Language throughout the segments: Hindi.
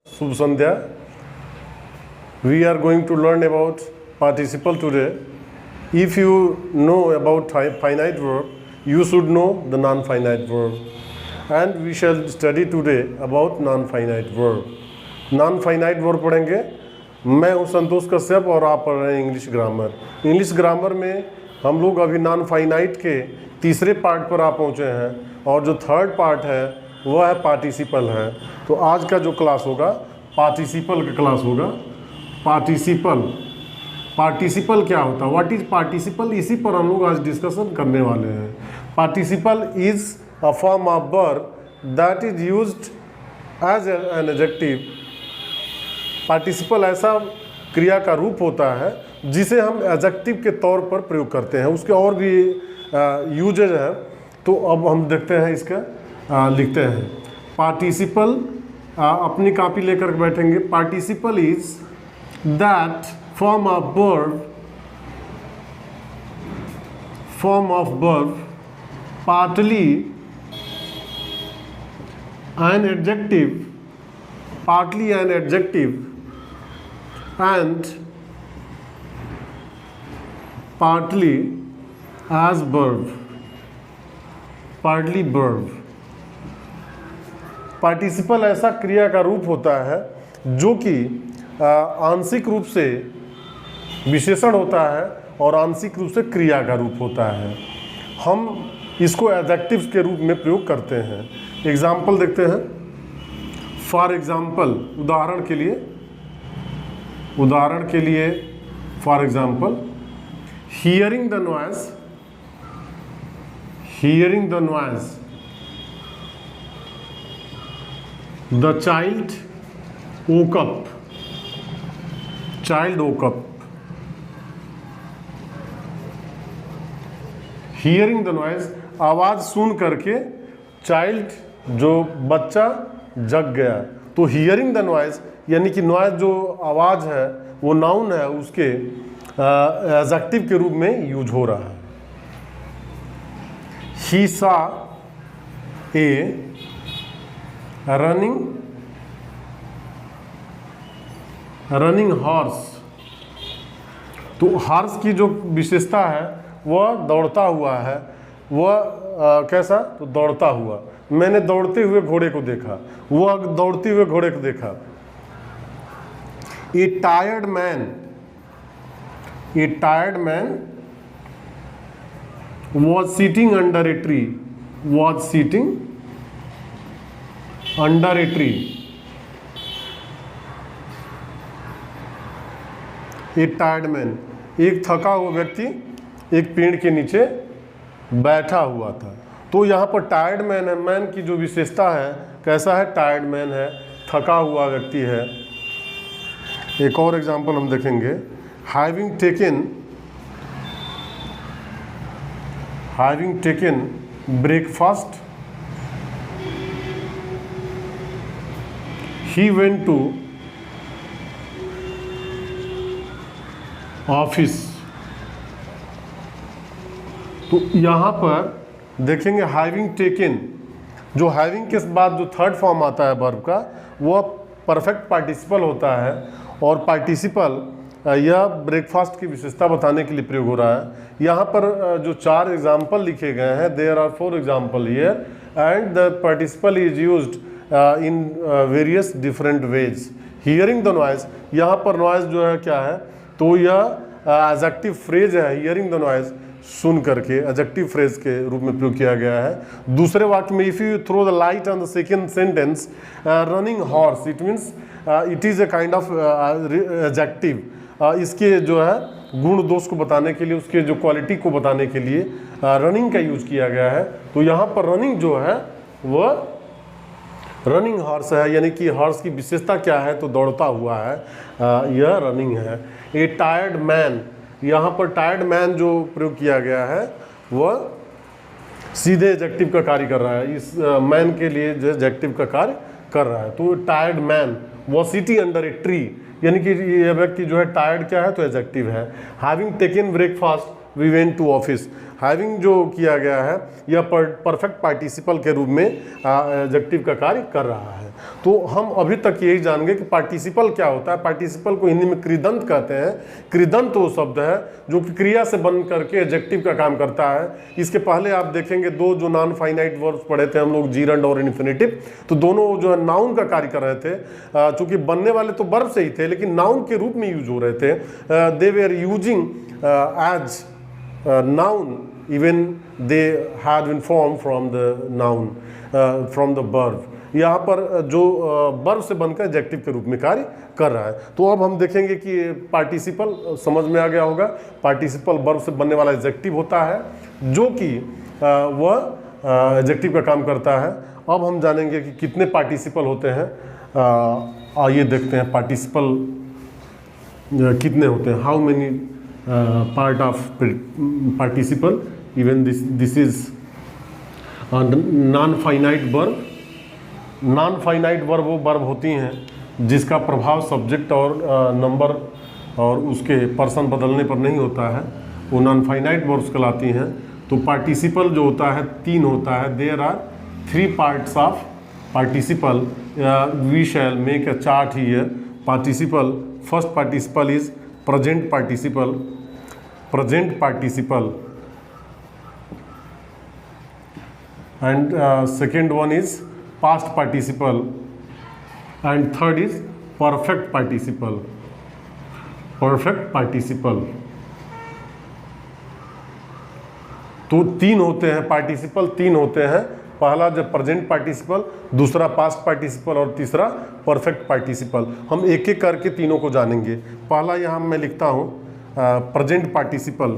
Shubh Sandhya. We are going to learn about participle today. If you know about finite verb, you should know the non-finite verb. And we shall study today about non-finite verb. Non-finite verb पढ़ेंगे. मैं हूँ संतोष कश्यप और आप पढ़ रहे हैं इंग्लिश ग्रामर. इंग्लिश ग्रामर में हम लोग अभी नॉन-फाइनाइट के तीसरे पार्ट पर आ पहुँचे हैं और जो थर्ड पार्ट है वह है पार्टिसिपल है. तो आज का जो क्लास होगा पार्टिसिपल का क्लास होगा. पार्टिसिपल क्या होता है, व्हाट इज पार्टिसिपल, इसी पर हम लोग आज डिस्कशन करने वाले हैं. Participle is a form of verb that is used as an adjective. Participle ऐसा क्रिया का रूप होता है जिसे हम एडजेक्टिव के तौर पर प्रयोग करते हैं. उसके और भी यूजेज है. तो अब हम देखते हैं इसका लिखते हैं. पार्टिसिपल अपनी कॉपी लेकर बैठेंगे. Participle is that form of verb partly an adjective and partly as verb. Participle ऐसा क्रिया का रूप होता है जो कि आंशिक रूप से विशेषण होता है और आंशिक रूप से क्रिया का रूप होता है. हम इसको एडजेक्टिव्स के रूप में प्रयोग करते हैं. एग्जाम्पल देखते हैं. फॉर एग्जाम्पल, उदाहरण के लिए for example, hearing the noise, the child woke up. Hearing the noise, आवाज़ सुन करके चाइल्ड जो बच्चा जग गया. तो हियरिंग द नॉइज यानी कि नॉइज जो आवाज़ है वो नाउन है, उसके एडजेक्टिव के रूप में यूज हो रहा है. ही सा ए रनिंग हॉर्स. तो हॉर्स की जो विशेषता है वह दौड़ता हुआ है. वह कैसा, तो दौड़ता हुआ. मैंने दौड़ते हुए घोड़े को देखा. वह दौड़ते हुए घोड़े को देखा. A tired man was sitting under a tree. A tired man, एक थका हुआ व्यक्ति एक पेड़ के नीचे बैठा हुआ था. तो यहाँ पर टायर्ड मैन है. मैन की जो विशेषता है कैसा है, टायर्ड मैन है, थका हुआ व्यक्ति है. एक और एग्जांपल हम देखेंगे. Having taken breakfast, he went to office. तो यहाँ पर देखेंगे हैविंग टेकन, जो हैविंग के बाद जो थर्ड फॉर्म आता है वर्ब का वह परफेक्ट पार्टिसिपल होता है. और पार्टिसिपल यह ब्रेकफास्ट की विशेषता बताने के लिए प्रयोग हो रहा है. यहाँ पर जो 4 एग्जाम्पल लिखे गए हैं, there are 4 example here and the participle is used in various different ways. Hearing the noise, यहाँ पर नॉइज जो है क्या है, तो यह एडजेक्टिव फ्रेज है. हियरिंग द नॉइज सुन करके एडजेक्टिव फ्रेज के रूप में प्रयोग किया गया है. दूसरे वाक्य में if you throw the light on the second sentence running horse, it means it is a kind of adjective. इसके जो है गुण दोष को बताने के लिए, उसके जो क्वालिटी को बताने के लिए रनिंग का यूज किया गया है. तो यहाँ पर रनिंग जो है वह रनिंग हॉर्स है, यानी कि हॉर्स की विशेषता क्या है, तो दौड़ता हुआ है. यह रनिंग है. ए टायर्ड मैन, यहाँ पर टायर्ड मैन जो प्रयोग किया गया है वह सीधे एडजेक्टिव का कार्य कर रहा है. इस मैन के लिए जो एडजेक्टिव का कार्य कर रहा है. तो tired man was sitting under a tree, यानी कि यह व्यक्ति जो है टायर्ड क्या है, तो एडजेक्टिव है. Having taken breakfast we went to office. Having जो किया गया है यह परफेक्ट पार्टिसिपल के रूप में एडजेक्टिव का कार्य कर रहा है। तो हम अभी तक यही जान गए कि पार्टिसिपल क्या होता है। पार्टिसिपल को हिंदी में कृदंत कहते हैं। कृदंत वो शब्द है जो कि क्रिया से बन करके एडजेक्टिव का काम करता है। इसके पहले आप देखेंगे दो जो नॉन फाइनाइट वर्ब्स पढ़े थे हम लोग, जीरंड और इन्फिनेटिव, तो दोनों जो है नाउन का कार्य कर रहे थे। चूंकि बनने वाले तो वर्ब से ही थे लेकिन नाउन के रूप में यूज हो रहे थे। They were using as noun even they had been form from the noun from the verb. यहाँ पर जो वर्ब से बनकर एडजेक्टिव के रूप में कार्य कर रहा है। तो अब हम देखेंगे कि पार्टिसिपल समझ में आ गया होगा। पार्टिसिपल वर्ब से बनने वाला एडजेक्टिव होता है जो कि वह एडजेक्टिव का काम करता है। अब हम जानेंगे कि कितने पार्टिसिपल होते हैं। आइए देखते हैं पार्टिसिपल कितने होते हैं। How many part of participle, even this is non finite verb. Non finite verb वो वर्ब होती हैं जिसका प्रभाव सब्जेक्ट और नंबर और उसके पर्सन बदलने पर नहीं होता है, वो नॉन फाइनाइट वर्ब्स कहलाती हैं। तो पार्टिसिपल जो होता है 3 होता है। There are 3 parts of participle. We shall make a chart here. Participle, first participle is present participle, present participle, and second one is past participle, and third is perfect participle, perfect participle। तो 3 होते हैं पार्टिसिपल, 3 होते हैं। पहला जब प्रेजेंट पार्टिसिपल, दूसरा पास्ट पार्टिसिपल और तीसरा परफेक्ट पार्टिसिपल। हम एक एक करके तीनों को जानेंगे। पहला यहाँ मैं लिखता हूँ प्रेजेंट पार्टिसिपल।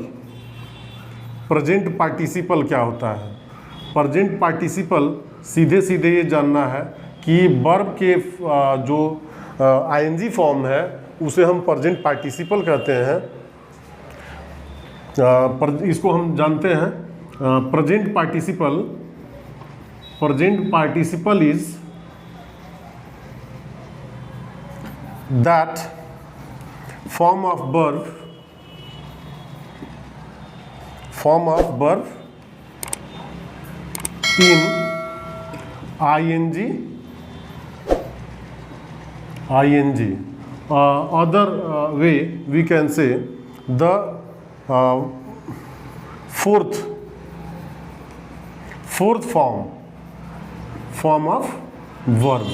प्रेजेंट पार्टिसिपल क्या होता है? प्रेजेंट पार्टिसिपल सीधे सीधे ये जानना है कि वर्ब के जो आईएनजी फॉर्म है उसे हम प्रेजेंट पार्टिसिपल कहते हैं। इसको हम जानते हैं present participle. Present participle is that form of verb, form of verb in ing, other way we can say the fourth form of verb।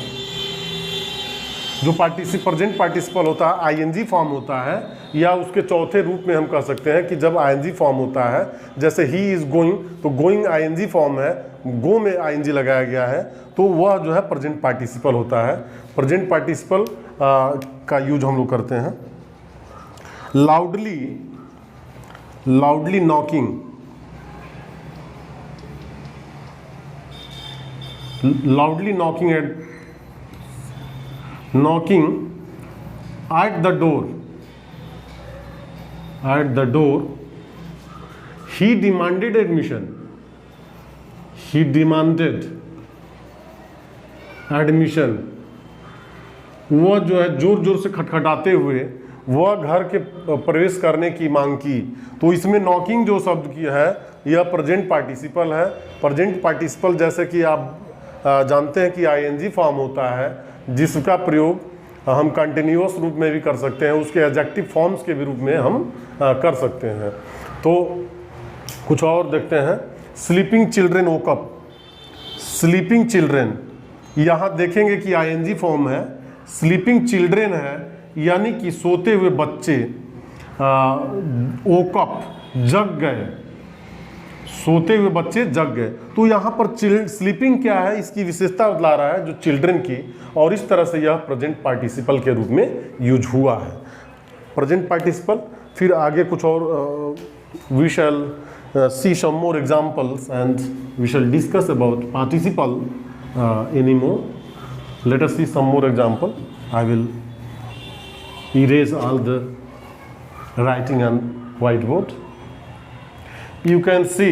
जो प्रेजेंट पार्टिसिपल होता है आईएनजी फॉर्म होता है, या उसके चौथे रूप में हम कह सकते हैं कि जब आईएनजी फॉर्म होता है, जैसे ही इज गोइंग, तो गोइंग आईएनजी फॉर्म है, गो में आईएनजी लगाया गया है, तो वह जो है प्रेजेंट पार्टिसिपल होता है। प्रेजेंट पार्टिसिपल का यूज हम लोग करते हैं। Loudly, loudly knocking, loudly knocking at, knocking at the door, at the door, he demanded admission, he demanded admission। वह जो है जोर जोर से खटखटाते हुए वह घर के प्रवेश करने की मांग की। तो इसमें नॉकिंग जो शब्द की है यह प्रेजेंट पार्टिसिपल है। प्रेजेंट पार्टिसिपल जैसे कि आप जानते हैं कि आईएनजी फॉर्म होता है जिसका प्रयोग हम कंटिन्यूअस रूप में भी कर सकते हैं, उसके एडजेक्टिव फॉर्म्स के भी रूप में हम कर सकते हैं। तो कुछ और देखते हैं। Sleeping children woke up, sleeping children, यहाँ देखेंगे कि आईएनजी फॉर्म है, स्लीपिंग चिल्ड्रेन है, यानी कि सोते हुए बच्चे, वोक अप जग गए, सोते हुए बच्चे जग गए। तो यहाँ पर स्लीपिंग क्या है, इसकी विशेषता बतला रहा है जो चिल्ड्रन की, और इस तरह से यह प्रेजेंट पार्टिसिपल के रूप में यूज हुआ है प्रेजेंट पार्टिसिपल। फिर आगे कुछ और we shall see some more examples and we shall discuss about participle any more. Let us see some more example. I will erase all the writing on white board. You can see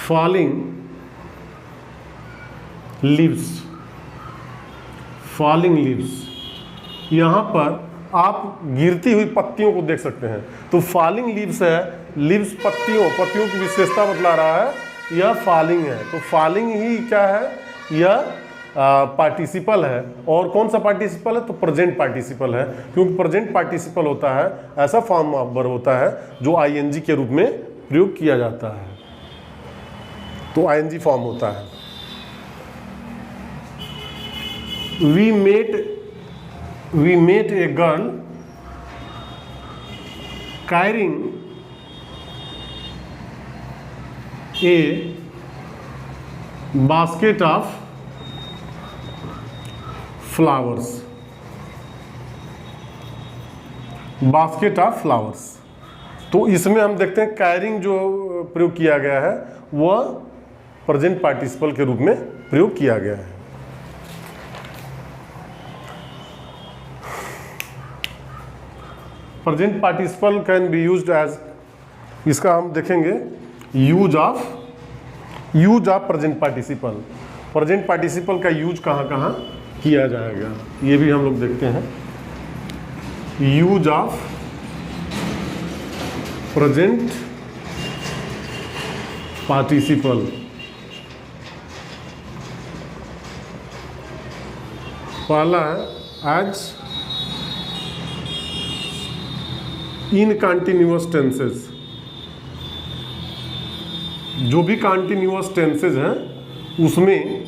falling leaves, falling leaves। यहाँ पर आप गिरती हुई पत्तियों को देख सकते हैं। तो फॉलिंग लीव्स है, लीव्स पत्तियों की विशेषता बतला रहा है, यह फॉलिंग है। तो फॉलिंग ही क्या है, यह पार्टिसिपल है। और कौन सा पार्टिसिपल है, तो प्रेजेंट पार्टिसिपल है, क्योंकि प्रेजेंट पार्टिसिपल होता है ऐसा फॉर्म ऑफ वर्ब होता है जो आईएनजी के रूप में प्रयोग किया जाता है। तो आईएनजी फॉर्म होता है। we met a girl carrying a basket of flowers, basket of flowers। तो इसमें हम देखते हैं कैरिंग जो प्रयोग किया गया है वह प्रेजेंट पार्टिसिपल के रूप में प्रयोग किया गया है। Present participle can be used as, इसका हम देखेंगे use of present participle. Present participle का यूज कहाँ कहाँ किया जाएगा, ये भी हम लोग देखते हैं। यूज ऑफ प्रेजेंट पार्टिसिपल, पहला है एज इन कंटिन्यूअस टेंसेस। जो भी कंटिन्यूअस टेंसेज हैं उसमें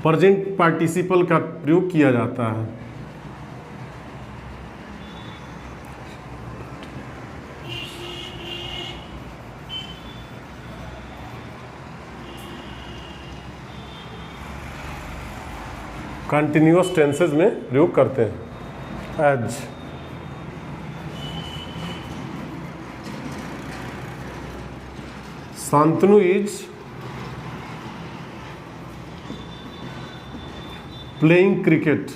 प्रेजेंट पार्टिसिपल का प्रयोग किया जाता है। कंटिन्यूअस टेंसेज में प्रयोग करते हैं। As, Shantanu is playing cricket.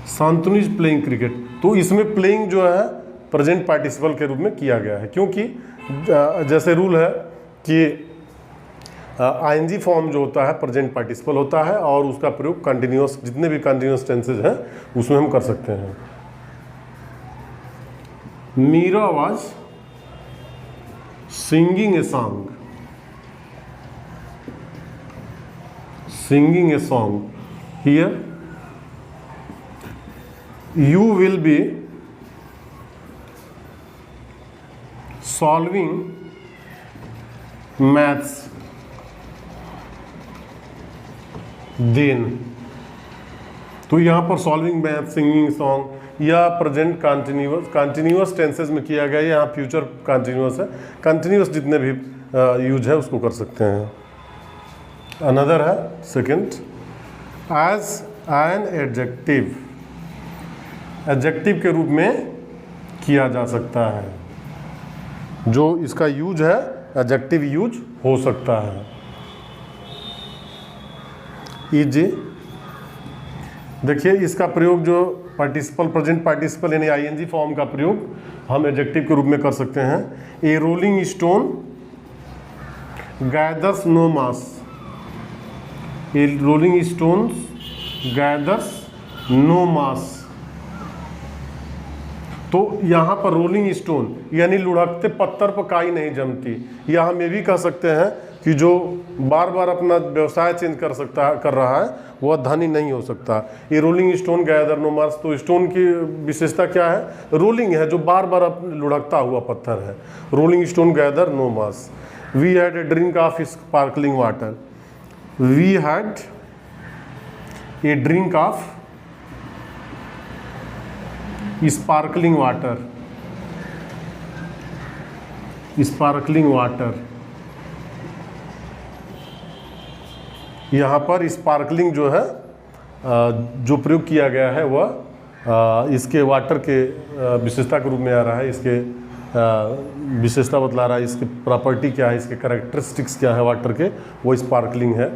Shantanu is playing cricket. तो इसमें प्लेइंग जो है प्रेजेंट पार्टिसिपल के रूप में किया गया है, क्योंकि जैसे रूल है कि आईएनजी फॉर्म जो होता है प्रेजेंट पार्टिसिपल होता है और उसका प्रयोग कंटिन्यूअस, जितने भी कंटिन्यूअस टेंसेज हैं उसमें हम कर सकते हैं। Meera was singing a song, singing a song। Here you will be solving maths then। तो यहाँ पर सॉल्विंग मैथ, सिंगिंग सॉन्ग या प्रेजेंट कंटिन्यूअस टेंसेज में किया गया, यहाँ फ्यूचर कंटिन्यूअस है। कंटिन्यूअस जितने भी यूज है उसको कर सकते हैं। अनदर है second, as an adjective. Adjective के रूप में किया जा सकता है, जो इसका यूज है एडजेक्टिव यूज हो सकता है। इज, देखिए इसका प्रयोग जो पार्टिसिपल, प्रेजेंट पार्टिसिपल यानी आईएनजी फॉर्म का प्रयोग हम एडजेक्टिव के रूप में कर सकते हैं। ए रोलिंग स्टोन गैदर्स नो मास। ए रोलिंग स्टोन गैदर्स नो मास। तो यहाँ पर रोलिंग स्टोन यानी लुढ़कते पत्थर पर काई नहीं जमती। या हम ये भी कह सकते हैं कि जो बार बार अपना व्यवसाय चेंज कर रहा है वह धनी नहीं हो सकता। ये रोलिंग स्टोन गैदर नो मास, तो स्टोन की विशेषता क्या है, रोलिंग है, जो बार बार लुढ़कता हुआ पत्थर है। Rolling stone gather no mass. We had a drink of sparkling water. We had a drink of sparkling water. Sparkling water, यहाँ पर स्पार्कलिंग जो है जो प्रयोग किया गया है वह इसके वाटर के विशेषता के रूप में आ रहा है। इसके विशेषता बतला रहा है, इसकी प्रॉपर्टी क्या है, इसके कैरेक्टरिस्टिक्स क्या है वाटर के, वो स्पार्कलिंग है।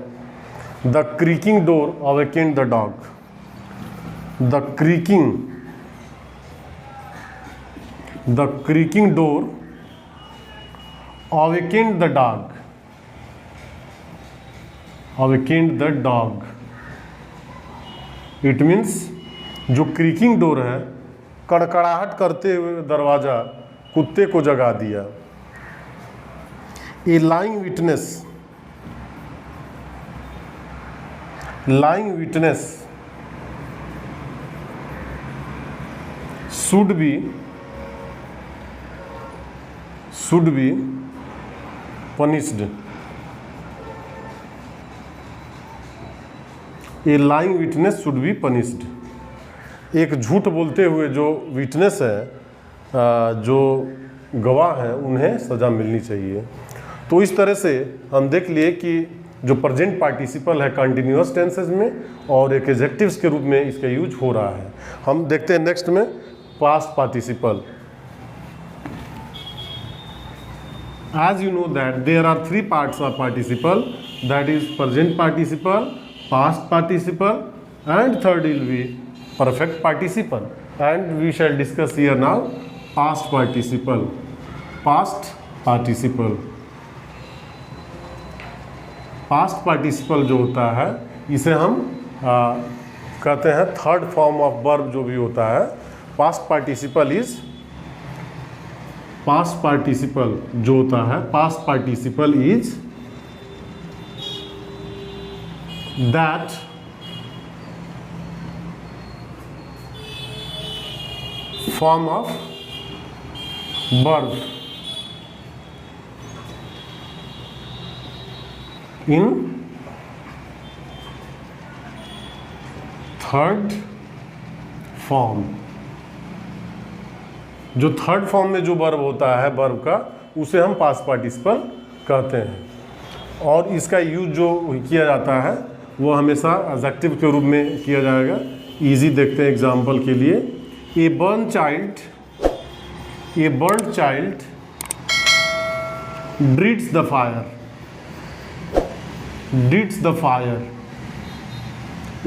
The creaking door awakened the dog. The creaking door awakened the dog, awakened the dog। It means जो क्रीकिंग डोर है, कड़कड़ाहट करते हुए दरवाज़ा कुत्ते को जगा दिया। A lying witness should be punished। A lying witness should be punished. एक झूठ बोलते हुए जो विटनेस है, जो गवाह हैं, उन्हें सज़ा मिलनी चाहिए। तो इस तरह से हम देख लिए कि जो प्रेजेंट पार्टिसिपल है कंटिन्यूअस टेंसेस में और एक एडजेक्टिव्स के रूप में इसका यूज हो रहा है। हम देखते हैं नेक्स्ट में past participle. As you know that there are three parts of participle, that is present participle, past participle, and third will be perfect participle. And we shall discuss here now past participle. Past participle जो होता है, इसे हम कहते हैं थर्ड फॉर्म ऑफ वर्ब जो भी होता है। पास्ट पार्टिसिपल जो होता है, past participle is that form of verb in third form. जो थर्ड फॉर्म में जो वर्ब होता है वर्ब का, उसे हम पास्ट पार्टिसिपल कहते हैं। और इसका यूज जो किया जाता है वो हमेशा एडजेक्टिव के रूप में किया जाएगा। इजी देखते हैं एग्जांपल के लिए। A burn child dreads the fire.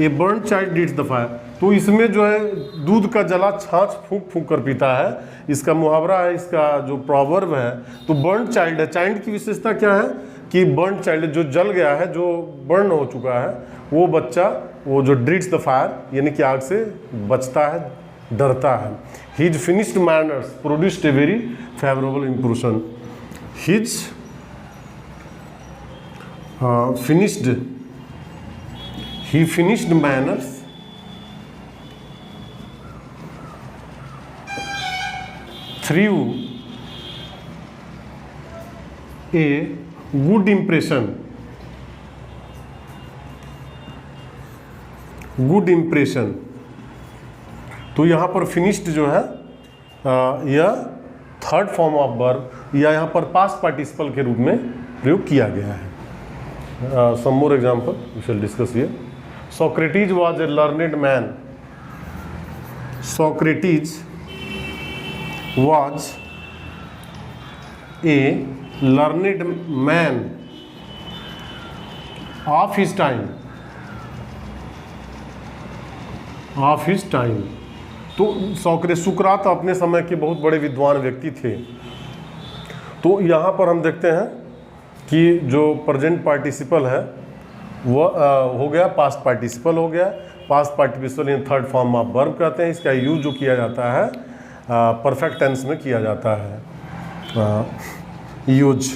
A burn child dreads the fire. तो इसमें जो है दूध का जला छाछ फूंक फूंक कर पीता है, इसका मुहावरा है, इसका जो प्रोवर्ब है। तो बर्न चाइल्ड है, चाइल्ड की विशेषता क्या है कि बर्न चाइल्ड जो जल गया है, जो बर्न हो चुका है, वो बच्चा, वो जो ड्रीड्स द फायर यानी कि आग से बचता है, डरता है। His finished manners produced a very favourable impression. His finished manners through a good impression. तो यहाँ पर फिनिश्ड जो है यह थर्ड फॉर्म ऑफ वर्ब या यहाँ पर पास्ट पार्टिसिपल के रूप में प्रयोग किया गया है। Some more example we shall discuss here. Socrates was a learned man. Socrates was a learned man of his time. तो सुकरात अपने समय के बहुत बड़े विद्वान व्यक्ति थे। तो यहाँ पर हम देखते हैं कि जो प्रेजेंट पार्टिसिपल है वो हो गया, पास्ट पार्टिसिपल हो गया। Past participle in third form of verb कहते हैं। इसका यूज जो किया जाता है परफेक्ट टेंस में किया जाता है। यूज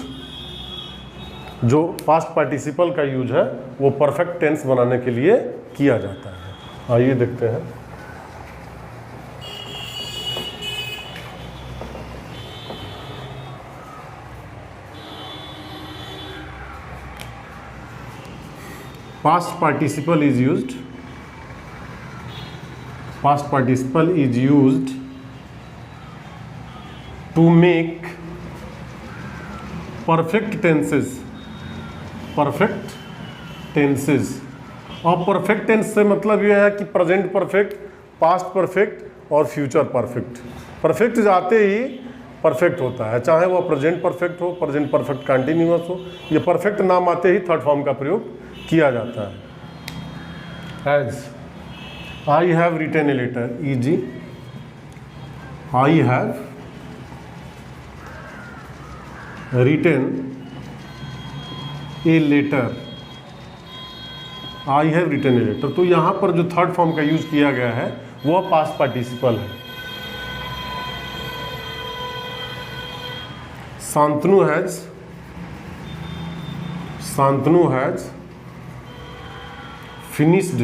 जो पास्ट पार्टिसिपल का यूज है वो परफेक्ट टेंस बनाने के लिए किया जाता है। आइए देखते हैं। Past participle is used to make perfect tenses। और परफेक्ट टेंस से मतलब यह है कि प्रेजेंट परफेक्ट, पास्ट परफेक्ट और फ्यूचर परफेक्ट। परफेक्ट जाते ही परफेक्ट होता है, चाहे वह प्रेजेंट परफेक्ट हो, प्रेजेंट परफेक्ट कंटिन्यूअस हो। ये परफेक्ट नाम आते ही थर्ड फॉर्म का प्रयोग किया जाता है। As I have written a letter, e g. I have written a letter, I have written a letter. तो यहाँ पर जो थर्ड फॉर्म का यूज किया गया है वह पास्ट पार्टिसिपल है। Shantanu has finished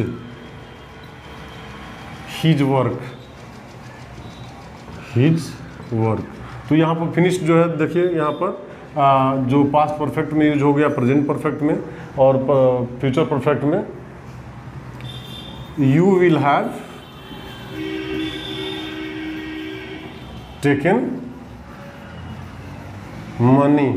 his work. तो यहाँ पर फिनिश्ड जो है देखिए यहाँ पर जो पास्ट परफेक्ट में यूज हो गया, प्रेजेंट परफेक्ट में और फ्यूचर परफेक्ट में। You will have taken money.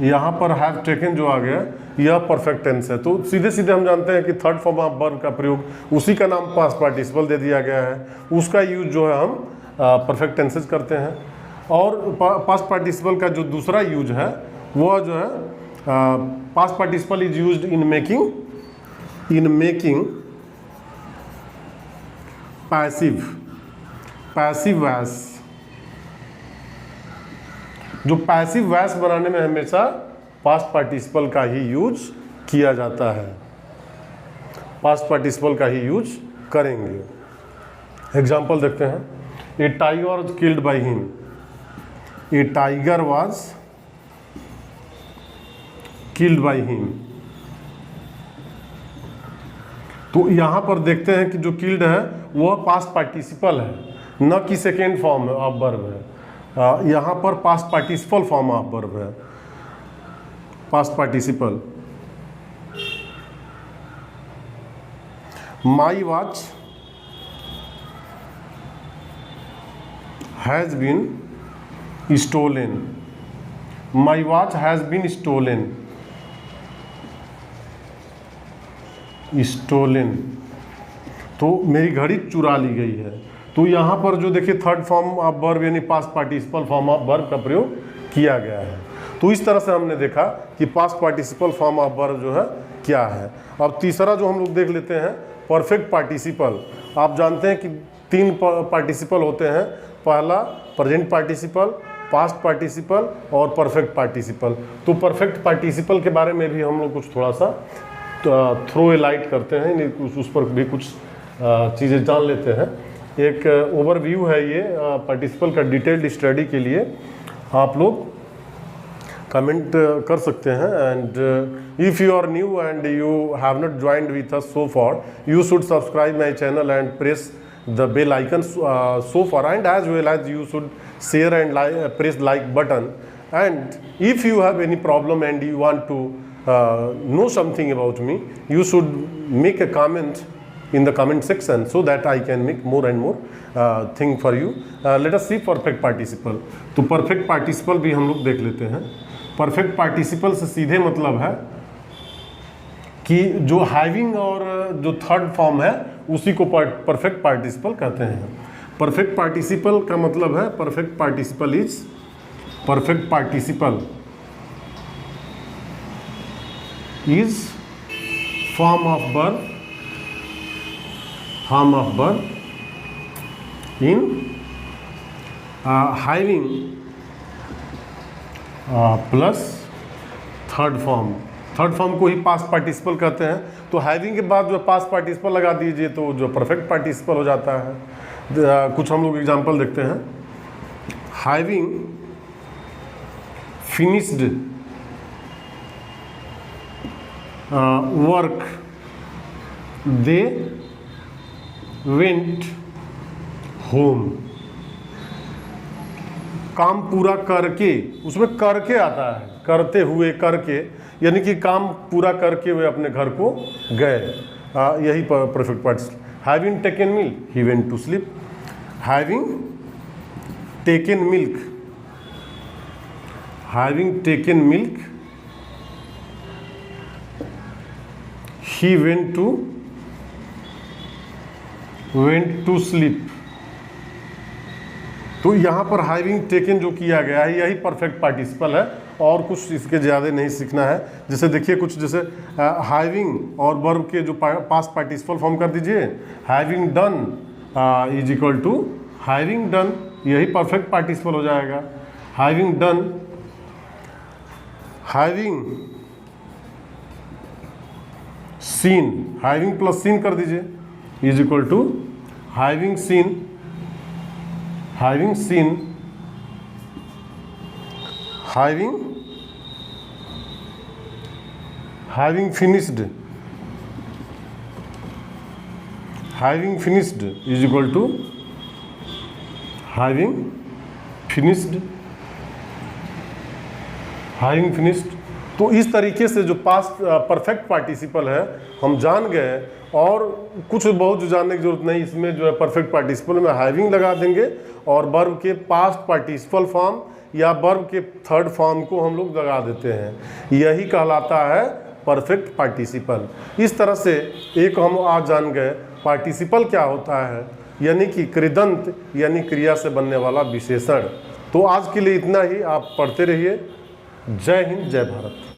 यहाँ पर हैव टेकन जो आ गया यह परफेक्ट टेंस है। तो सीधे सीधे हम जानते हैं कि थर्ड फॉर्म ऑफ वर्ब का प्रयोग, उसी का नाम पास्ट पार्टिसिपल दे दिया गया है, उसका यूज जो है हम परफेक्ट टेंसेज करते हैं। और पास्ट पार्टिसिपल का जो दूसरा यूज है वो जो है past participle is used in making passive voice. जो पैसिव वॉइस बनाने में हमेशा पास्ट पार्टिसिपल का ही यूज किया जाता है, पास्ट पार्टिसिपल का ही यूज करेंगे। एग्जाम्पल देखते हैं। A tiger was killed by him. A tiger was killed by him. तो यहां पर देखते हैं कि जो किल्ड है वह पास्ट पार्टिसिपल है, न कि सेकेंड फॉर्म ऑफ वर्ब है। यहां पर past participle form of verb है, past participle. My watch has been stolen. My watch has been stolen. तो मेरी घड़ी चुरा ली गई है। तो यहाँ पर जो देखिए थर्ड फॉर्म ऑफ वर्ब यानी past participle form of verb का प्रयोग किया गया है। तो इस तरह से हमने देखा कि past participle form of verb जो है क्या है। अब तीसरा जो हम लोग देख लेते हैं परफेक्ट पार्टिसिपल। आप जानते हैं कि 3 पार्टिसिपल होते हैं, पहला प्रेजेंट पार्टिसिपल, पास्ट पार्टिसिपल और परफेक्ट पार्टिसिपल। तो परफेक्ट पार्टिसिपल के बारे में भी हम लोग कुछ थोड़ा सा थ्रो ए लाइट करते हैं, उस पर भी कुछ चीज़ें जान लेते हैं। एक ओवरव्यू है ये पार्टिसिपल का। डिटेल्ड स्टडी के लिए आप लोग कमेंट कर सकते हैं। And if you are new and you have not joined with us so far, you should subscribe my channel and press the bell icon so far, and as well as you should share and press like button. And if you have any problem and you want to know something about me, you should make a comment in the comment section so that I can make more and more thing for you. Let us see perfect participle. तो perfect participle भी हम लोग देख लेते हैं। perfect participle से सीधे मतलब है कि जो हैविंग और जो थर्ड फॉर्म है उसी को परफेक्ट पार्टिसिपल कहते हैं। परफेक्ट पार्टिसिपल का मतलब है perfect participle is form of verb in having plus third form. Third form को ही पास्ट पार्टिसिपल कहते हैं। तो हैविंग के बाद जो पास्ट पार्टिसिपल लगा दीजिए तो जो परफेक्ट पार्टिसिपल हो जाता है। कुछ हम लोग एग्जांपल देखते हैं। Having finished work they went home. काम पूरा करके, उसमें करके आता है, करते हुए, करके, यानी कि काम पूरा करके वे अपने घर को गए। यही perfect participle. Having taken milk he went to sleep. Having taken milk, having taken milk he went to sleep. तो यहाँ पर हैविंग टेकन जो किया गया है यही परफेक्ट पार्टिसिपल है, और कुछ इसके ज़्यादा नहीं सीखना है। जैसे देखिए कुछ, जैसे हैविंग और वर्ब के जो पास्ट पार्टिसिपल फॉर्म कर दीजिए। Having done is equal to having done, यही परफेक्ट पार्टिसिपल हो जाएगा। Having done, having seen, having plus seen कर दीजिए, is equal to having seen, having seen, having finished, having finished is equal to having finished, having finished. तो इस तरीके से जो पास्ट परफेक्ट पार्टिसिपल है हम जान गए, और कुछ बहुत जो जानने की जरूरत नहीं, इसमें जो है परफेक्ट पार्टिसिपल में हैविंग लगा देंगे और वर्ब के पास्ट पार्टिसिपल फॉर्म या वर्ब के थर्ड फॉर्म को हम लोग लगा देते हैं, यही कहलाता है परफेक्ट पार्टिसिपल। इस तरह से एक हम आज जान गए पार्टिसिपल क्या होता है, यानी कि कृदंत यानी क्रिया से बनने वाला विशेषण। तो आज के लिए इतना ही, आप पढ़ते रहिए। जय हिंद, जय भारत।